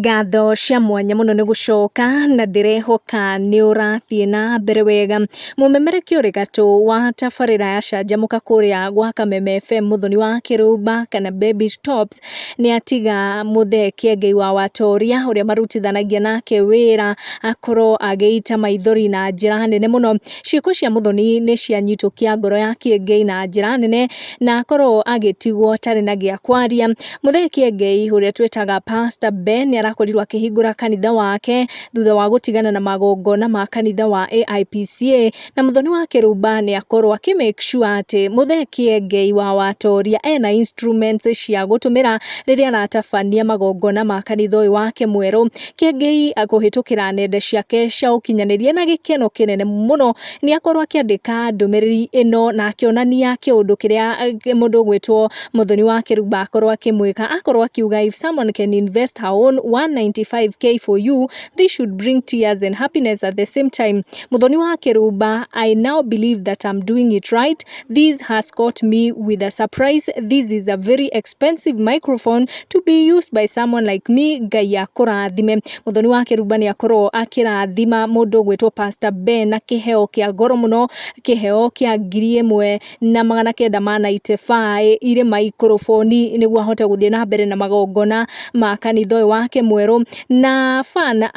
ngatho cia mwanya muno ni gucoka na ndirehoka ni urathie na mbere wega mumemerekia uri gatu wa tabarira ya canjamuka kuria gwa Kameme FM Muthoni wa Kirumba kana Baby Stops ni atiga muthe Kîengei wa Watoria uria marutithanagia nake wira akorwo agiita Maithori na njira nene muno. Ciiko cia Muthoni ni cianyitukia ngoro ya Kîengei na njira nene na akorwo agitigwo tari na gia kwaria. Muthe Kîengei uria twetaga Pastor Ben arakorirwo akihingura kanitha wake thutha wa gutigana na magongona ma kanitha wa AIPCA na Muthoni wa Kirumba ni akorwo make sure ati muthe Kîengei wa Watoria ena instruments cia gutumira riria aratabania magongona ma kanitha uyu wake mweru. Kîengei akuhitukira nende ciake cia ukinyaniria na gikeno kinene muno ni akorwo akiandika ndumiriri ino na akionania kiundu kiria mundu gwitwo Muthoni wa Kirumba akorwo akimwika. Akorwo akiuga if someone can invest her own 195k for you, they should bring tears and happiness at the same time. Muthoni wa Kirumba, I now believe that I'm doing it right. This has caught me with a surprise. This is a very expensive microphone to be used by someone like me. Ngai akurathime. Muthoni wa Kirumba ni akorwo akirathima mundu gwitwo Pastor Ben na kiheo kia goro muno, kiheo kia 1995 ire microphone niguo ahote guthie na mbere na magongona ma kanitha uyu wake mweru. Na fan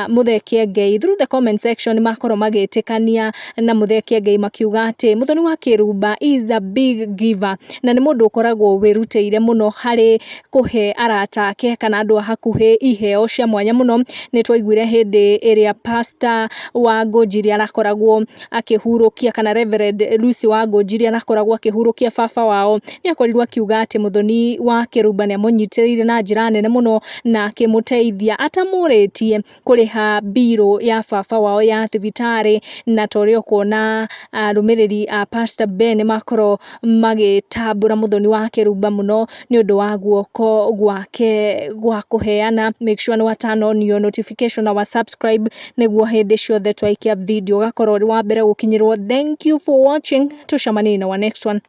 muthe Kîengei through the comment section makorwo magitikania na muthe Kîengei makiuga ati Muthoni wa Kirumba is a big giver na ni mundu ukoragwo wirutĩire muno hari kuhe arata ake kana andu hakuhi iheo cia mwanya muno. Ni twaiguire hindi iria Pastor wa Ngũnjiri arakoragwo akihurukia kana Reverend Lucy wa Ngũnjiri arakoragwo akihurukia baba wao. Ni akorirwo akiuga ati Muthoni wa Kirumba ni amunyitĩrĩire na njira nene muno na akimuteithia atamuritie kuriha biro ya baba wao ya thibitari. Na torio kuona rumiriri Pastor Ben makorwo magitambura Muthoni wa Kirumba muno ni undu wa guoko gwake gwa kuheana. Make sure ni wa turn on your notification na wa subscribe niguo hindi ciothe twaikia video gakorwo ri wa mbere gukinyirwo. Thank you for watching. Tucemanie na wa next one.